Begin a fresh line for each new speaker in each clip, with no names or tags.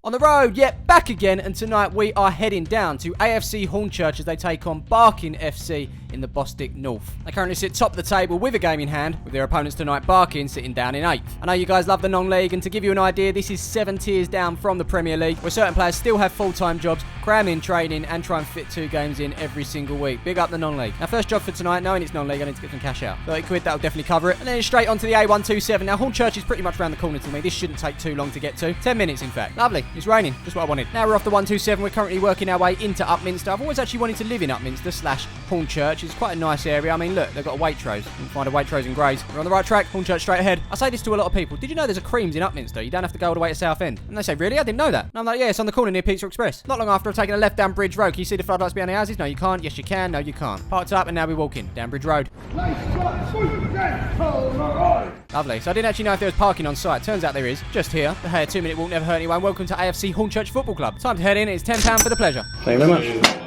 On the road, yep, back again, and tonight we are heading down to AFC Hornchurch as they take on Barking FC in the Bostik North. They currently sit top of the table with a game in hand, with their opponents tonight Barking sitting down in 8th. I know you guys love the non-league, and to give you an idea, this is 7 tiers down from the Premier League, where certain players still have full-time jobs, cram in training, and try and fit 2 games in every single week. Big up the non-league. Now, first job for tonight, knowing it's non-league, I need to get some cash out. 30 quid, that'll definitely cover it. And then straight on to the A127. Now, Hornchurch is pretty much around the corner to me. This shouldn't take too long to get to. 10 minutes, in fact. Lovely. It's raining. Just what I wanted. Now we're off the 127. We're currently working our way into Upminster. I've always actually wanted to live in Upminster / Hornchurch. It's quite a nice area. I mean, look, they've got a Waitrose. You can find a Waitrose in Grays. We're on the right track. Hornchurch straight ahead. I say this to a lot of people. Did you know there's a Creams in Upminster? You don't have to go all the way to Southend. And they say, really? I didn't know that. And I'm like, yeah, it's on the corner near Pizza Express. Not long after I've taken a left down Bridge Road. Can you see the floodlights behind the houses? No, you can't. Yes, you can. No, you can't. Parked up and now we're walking down Bridge Road. Lovely. So I didn't actually know if there was parking on site. Turns out there is. Just here. The Hey, 2-minute walk never hurt anyone. Welcome to AFC Hornchurch Football Club. Time to head in. It's £10 for the pleasure.
Thank you very much.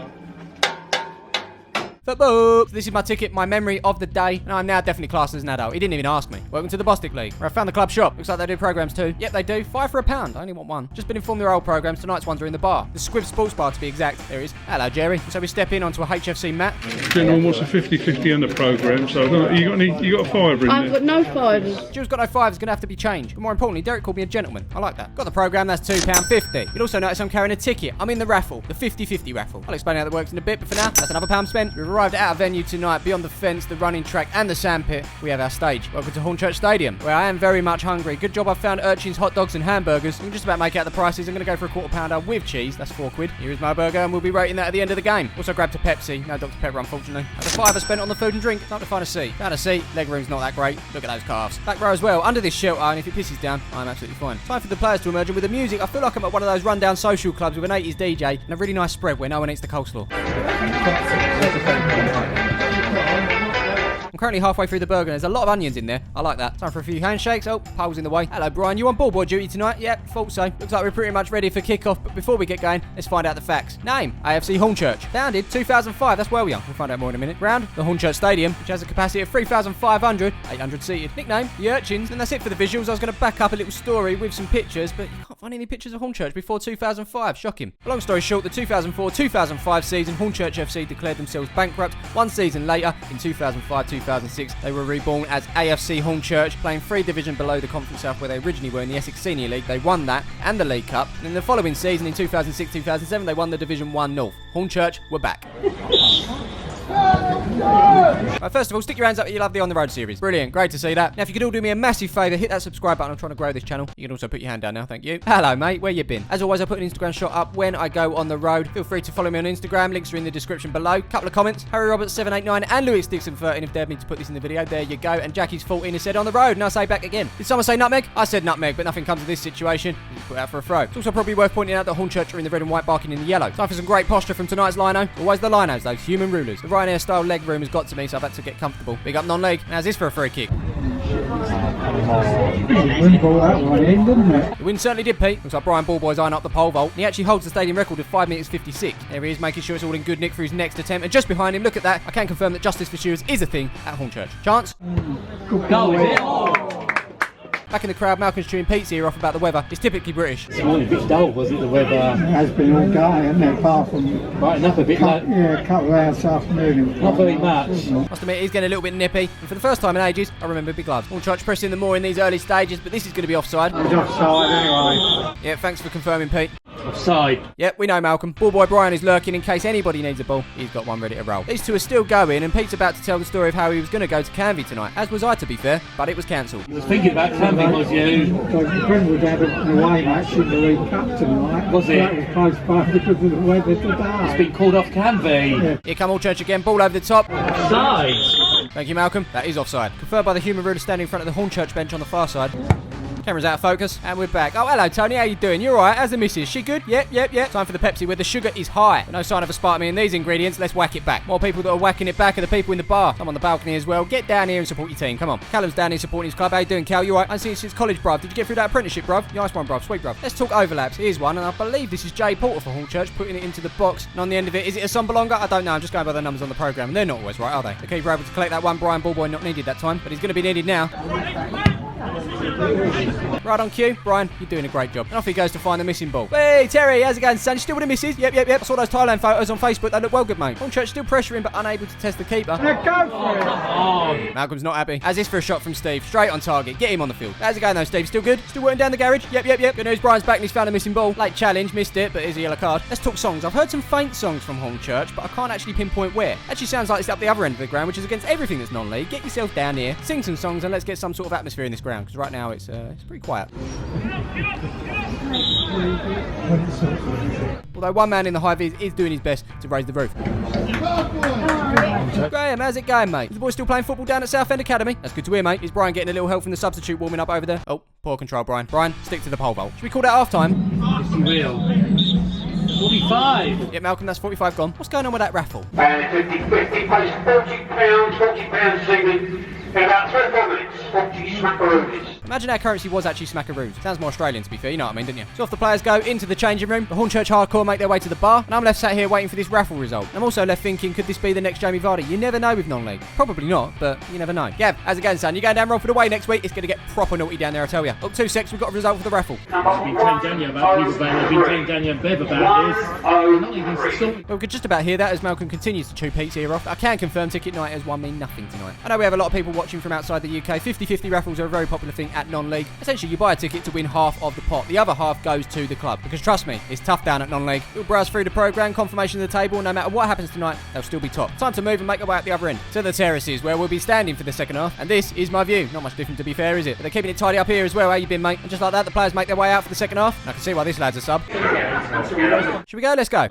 Football! So this is my ticket, my memory of the day, and I'm now definitely classed as an adult. He didn't even ask me. Welcome to the Bostik League, where I found the club shop. Looks like they do programs too. Yep, they do. 5 for £1. I only want 1. Just been informed there are old programs. Tonight's ones are in the bar. The Smiv Sports Bar to be exact. There he is. Hello, Jerry. So we step in onto a HFC mat.
Getting almost a 50-50 on the programme, so I don't know, you got a fiver in there?
I've got no fivers.
Jill's got no 5. It's going to have to be changed. But more importantly, Derek called me a gentleman. I like that. Got the programme, that's £2.50. You'll also notice I'm carrying a ticket. I'm in the raffle, the 50-50 raffle. I'll explain how that works in a bit, but for now, that's another £1 spent. We've arrived at our venue tonight. Beyond the fence, the running track, and the sandpit, we have our stage. Welcome to Hornchurch Stadium, where I am very much hungry. Good job I've found urchins, hot dogs, and hamburgers. You can just about make out the prices. I'm going to go for a £quarter-pounder with cheese. That's £4. Here is my burger, and we'll be rating that at the end of the game. Also grabbed a Pepsi. No Dr. Pepper, unfortunately. That's a £5 spent on the food and drink. Time to find a seat. Found a seat. Leg room's not that great. Look at those calves. Back row as well, under this shelter, and if it pisses down, I'm absolutely fine. Time for the players to emerge, and with the music, I feel like I'm at one of those rundown social clubs with an 80s DJ and a really nice spread where no one eats the coleslaw. I'm currently halfway through the burger and there's a lot of onions in there. I like that. Time for a few handshakes. Oh, Pole's in the way. Hello, Brian. You on ball boy duty tonight? Yep, thought so. Looks like we're pretty much ready for kick-off, but before we get going, let's find out the facts. Name, AFC Hornchurch. Founded 2005. That's well young. We'll find out more in a minute. Ground, the Hornchurch Stadium, which has a capacity of 3,500, 800 seated. Nickname, the Urchins. And that's it for the visuals. I was going to back up a little story with some pictures, but you can't find any pictures of Hornchurch before 2005. Shocking. Long story short, the 2004-2005 season, Hornchurch FC declared themselves bankrupt. 1 season later, in 2005-2006, they were reborn as AFC Hornchurch, playing 3 division below the Conference South where they originally were in the Essex Senior League. They won that and the League Cup. And in the following season, in 2006-2007, they won the Division 1 North. Hornchurch were back. Right, first of all, stick your hands up if you love the On The Road series. Brilliant, great to see that. Now, if you could all do me a massive favour, hit that subscribe button. I'm trying to grow this channel. You can also put your hand down now, thank you. Hello, mate, where you been? As always, I put an Instagram shot up when I go on the road. Feel free to follow me on Instagram. Links are in the description below. Couple of comments. Harry Roberts 789 and Louis Dixon 13 have dared me to put this in the video. There you go. And Jackie's 14 has said on the road. And I say back again. Did someone say nutmeg? I said nutmeg, but nothing comes of this situation. Just put out for a throw. It's also probably worth pointing out that Hornchurch are in the red and white, Barking in the yellow. Time for some great posture from tonight's lino. Always the linos, those human rulers. The Ryanair style leg room has got to me, so I've had to get comfortable. Big up non-league. How's this for a free kick? The win certainly did, Pete. Looks like Brian Ballboy's eyeing up the pole vault. He actually holds the stadium record of 5 minutes 56. There he is, making sure it's all in good nick for his next attempt. And just behind him, look at that. I can confirm that justice for shoes is a thing at Hornchurch. Chance?
Go, is it? Oh.
Back in the crowd, Malcolm's chewing Pete's ear off about the weather. It's typically British.
It's a bit dull, was it, the weather?
It has been all day, hasn't it? Apart from
Brighten up a bit,
a couple of hours this afternoon.
Not very much.
Must admit, he's getting a little bit nippy. And for the first time in ages, I remember big gloves. Hornchurch pressing them more in these early stages, but this is going to be offside.
It's offside anyway.
Yeah, thanks for confirming, Pete.
Offside.
Yep, we know Malcolm. Ballboy Brian is lurking in case anybody needs a ball. He's got one ready to roll. These two are still going, and Pete's about to tell the story of how he was going to go to Canvey tonight. As was I, to be fair, but it was cancelled.
I was thinking about Canvey, was you?
Brentwood had an away match in the League Cup tonight.
Was it?
That was close by because of the weather today.
It's been called off Canvey.
Yeah.
Here come Hornchurch again, ball over the top.
Offside.
Thank you, Malcolm. That is offside. Confirmed by the human ruler standing in front of the Hornchurch bench on the far side. Camera's out of focus, and we're back. Oh, hello, Tony. How you doing? You alright? How's the missus? She good? Yep. Time for the Pepsi, where the sugar is high. But no sign of a spark me in these ingredients. Let's whack it back. More people that are whacking it back are the people in the bar. I'm on the balcony as well. Get down here and support your team. Come on. Callum's down here supporting his club. How you doing, Cal? You alright? I've seen you since college, bruv. Did you get through that apprenticeship, bruv? Nice one, bruv. Sweet, bruv. Let's talk overlaps. Here's one, and I believe this is Jay Porter for Hornchurch, putting it into the box. And on the end of it, is it a Sombalonga? I don't know. I'm just going by the numbers on the programme, and they're not always right, are they? The keeper able to collect that one. Brian Ballboy not needed that time, but he's going to be needed now. Right on cue. Brian, you're doing a great job. And off he goes to find the missing ball. Hey, Terry, how's it going, son? You still with the misses? Yep. I saw those Thailand photos on Facebook. They look well good, mate. Hornchurch still pressuring, but unable to test the keeper.
Now go for it.
Malcolm's not happy. As is for a shot from Steve. Straight on target. Get him on the field. How's it going, though, Steve? Still good? Still working down the garage? Yep. Good news. Brian's back and he's found a missing ball. Late challenge. Missed it, but here's a yellow card. Let's talk songs. I've heard some faint songs from Hornchurch, but I can't actually pinpoint where. Actually sounds like it's up the other end of the ground, which is against everything that's non-league. Get yourself down here, sing some songs, and let's get some sort of atmosphere in this ground, because right now it's pretty quiet. Although one man in the high vis is doing his best to raise the roof. Graham, how's it going, mate? Is the boy still playing football down at Southend Academy? That's good to hear, mate. Is Brian getting a little help from the substitute warming up over there? Oh, poor control, Brian. Brian, stick to the pole vault. Should we call that half time?
Yes, you will. 45.
Yeah, Malcolm, that's 45 gone. What's going on with that raffle?
50, pays £40, saving in about 3 or 4 minutes, 40 smackaroonies.
Imagine our currency was actually smackaroos. Sounds more Australian, to be fair, you know what I mean, didn't you? So off the players go into the changing room. The Hornchurch hardcore make their way to the bar, and I'm left sat here waiting for this raffle result. I'm also left thinking, could this be the next Jamie Vardy? You never know with non-league. Probably not, but you never know. Gav, how's it going, son? You going down Romford away next week? It's going to get proper naughty down there, I tell you. Up 2 secs, we've got a result for the raffle.
I've been telling Daniel about people about it. I've been telling Daniel and Bev about this. They're not even sorting.
Well, we could just about hear that as Malcolm continues to chew Pete's ear off. I can confirm ticket night has won me nothing tonight. I know we have a lot of people watching from outside the UK. 50-50 raffles are a very popular thing at non-league. Essentially, you buy a ticket to win half of the pot. The other half goes to the club. Because trust me, it's tough down at non-league. You'll browse through the programme, confirmation of the table, and no matter what happens tonight, they'll still be top. Time to move and make our way out the other end. To the terraces, where we'll be standing for the second half. And this is my view. Not much different to be fair, is it? But they're keeping it tidy up here as well. How you been, mate? And just like that, the players make their way out for the second half. And I can see why this lad's a sub. Should we go? Let's go.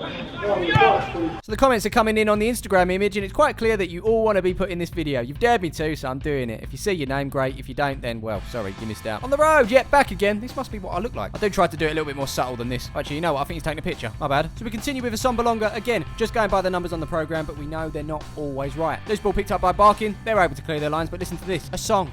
So the comments are coming in on the Instagram image, and it's quite clear that you all want to be put in this video. You've dared me to, so I'm doing it. If you see your name, great. If you don't, then, well, sorry, you missed out. On the road, yet back again. This must be what I look like. I do try to do it a little bit more subtle than this. Actually, you know what? I think he's taking a picture. My bad. So we continue with a somber longer. Again, just going by the numbers on the programme, but we know they're not always right. Loose ball picked up by Barkin. They're able to clear their lines, but listen to this. A song.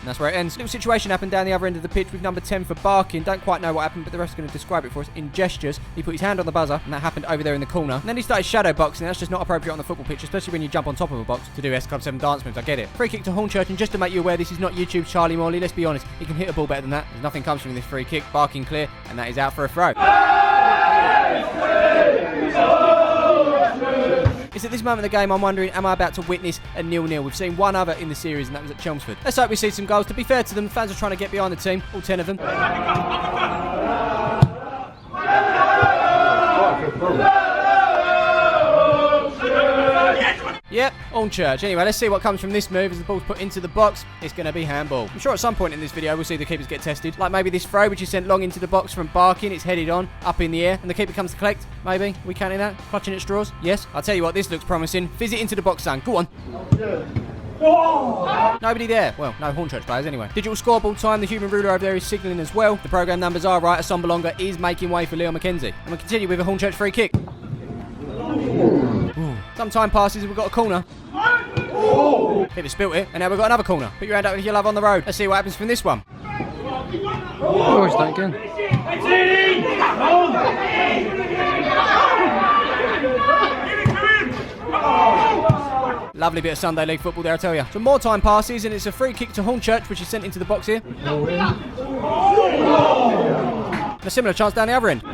And that's where it ends. Little situation happened down the other end of the pitch with number 10 for Barkin. Don't quite know what happened, but the rest are going to describe it for us in gestures. He put his hand on the buzzer, and that happened over there in the corner. And then he started shadow boxing. That's just not appropriate on the football pitch, especially when you jump on top of a box to do S Club 7 dance moves. I get it. Free kick to Hornchurch, and just to make you aware, this is not YouTube's Charlie Morley. Let's be honest, he can hit a ball better than that. There's nothing comes from this free kick. Barkin clear, and that is out for a throw. It's at this moment of the game I'm wondering, am I about to witness a 0-0? We've seen one other in the series, and that was at Chelmsford. Let's hope we see some goals. To be fair to them, fans are trying to get behind the team, all 10 of them. Yep, Hornchurch. Anyway, let's see what comes from this move as the ball's put into the box. It's going to be handball. I'm sure at some point in this video we'll see the keepers get tested. Like maybe this throw which is sent long into the box from Barkin. It's headed on, up in the air, and the keeper comes to collect. Maybe. Are we counting that? Clutching at straws? Yes. I'll tell you what, this looks promising. Fizz it into the box, son. Go on. Nobody there. Well, no Hornchurch players anyway. Digital scoreboard time. The human ruler over there is signalling as well. The programme numbers are right. Assombalonga is making way for Leo McKenzie. And we'll continue with a Hornchurch free kick. Some time passes and we've got a corner. Keeper spilt it, and now we've got another corner. Put your hand up if you love on the road. Let's see what happens from this one.
Oh, it's that again.
Lovely bit of Sunday League football there, I tell you. Some more time passes, and it's a free kick to Hornchurch, which is sent into the box here. And a similar chance down the other end.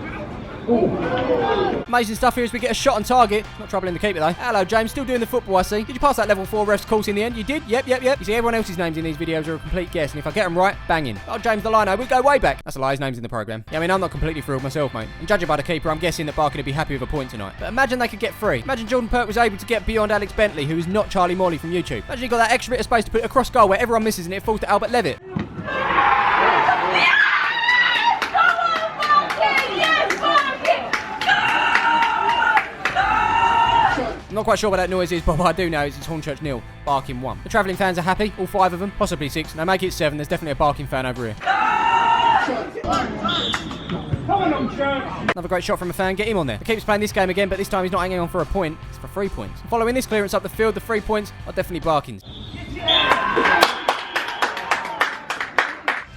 Amazing stuff here as we get a shot on target. Not troubling the keeper though. Hello James, still doing the football I see. Did you pass that level 4 ref's course in the end? You did? Yep. You see everyone else's names in these videos are a complete guess, and if I get them right, banging. Oh James the Lino, we go way back. That's a lie, his name's in the programme. Yeah, I mean I'm not completely thrilled myself, mate. And judging by the keeper, I'm guessing that Barkin would be happy with a point tonight. But imagine they could get 3. Imagine Jordan Perk was able to get beyond Alex Bentley, who is not Charlie Morley from YouTube. Imagine he got that extra bit of space to put it across goal where everyone misses and it falls to Albert Levitt. I'm not quite sure what that noise is, but what I do know is it's Hornchurch 0, Barkin 1. The travelling fans are happy, all 5 of them, possibly 6. Now make it 7, there's definitely a Barkin fan over here. Another great shot from a fan, get him on there. The keeper's playing this game again, but this time he's not hanging on for a point, it's for 3 points. Following this clearance up the field, the 3 points are definitely Barkin's.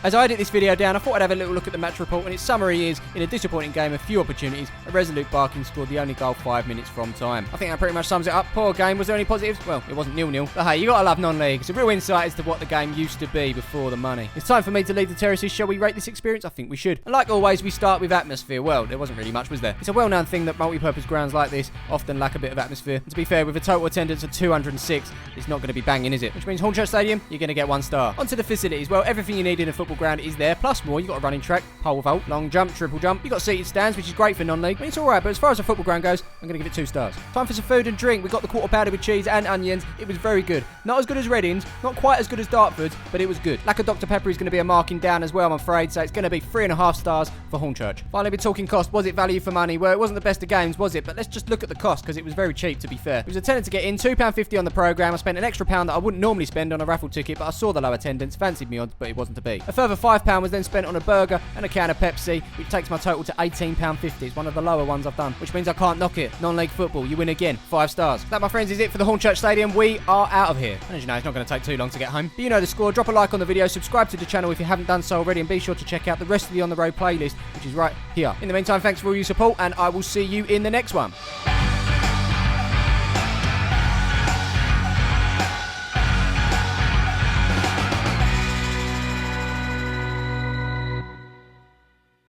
As I edit this video down, I thought I'd have a little look at the match report, and its summary is, in a disappointing game, a few opportunities, a resolute Barking scored the only goal 5 minutes from time. I think that pretty much sums it up. Poor game. Was there any positives? Well, it wasn't 0-0. But hey, you gotta love non-league. It's a real insight as to what the game used to be before the money. It's time for me to leave the terraces. Shall we rate this experience? I think we should. And like always, we start with atmosphere. Well, there wasn't really much, was there? It's a well-known thing that multi-purpose grounds like this often lack a bit of atmosphere. And to be fair, with a total attendance of 206, it's not going to be banging, is it? Which means Hornchurch Stadium, you're going to get 1 star. Onto the facilities. Well, everything you need in a football ground is there, plus more. You've got a running track, pole vault, long jump, triple jump. You've got seated stands, which is great for non-league. I mean, it's alright, but as far as a football ground goes, I'm going to give it 2 stars. Time for some food and drink. We got the quarter pounder with cheese and onions. It was very good. Not as good as Reading's, not quite as good as Dartford's, but it was good. Lack of Dr. Pepper is going to be a marking down as well, I'm afraid, so it's going to be 3.5 stars for Hornchurch. Finally, we're talking cost. Was it value for money? Well, it wasn't the best of games, was it? But let's just look at the cost, because it was very cheap, to be fair. It was a tenner to get in, £2.50 on the programme. I spent an extra £1 that I wouldn't normally spend on a raffle ticket, but I saw the low attendance, fancied me odds, but it wasn't to be. A further £5 was then spent on a burger and a can of Pepsi, which takes my total to £18.50. It's one of the lower ones I've done, which means I can't knock it. Non-league football, you win again. 5 stars. That, my friends, is it for the Hornchurch Stadium. We are out of here. And as you know, it's not going to take too long to get home. But you know the score. Drop a like on the video, subscribe to the channel if you haven't done so already, and be sure to check out the rest of the On The Road playlist, which is right here. In the meantime, thanks for all your support, and I will see you in the next one.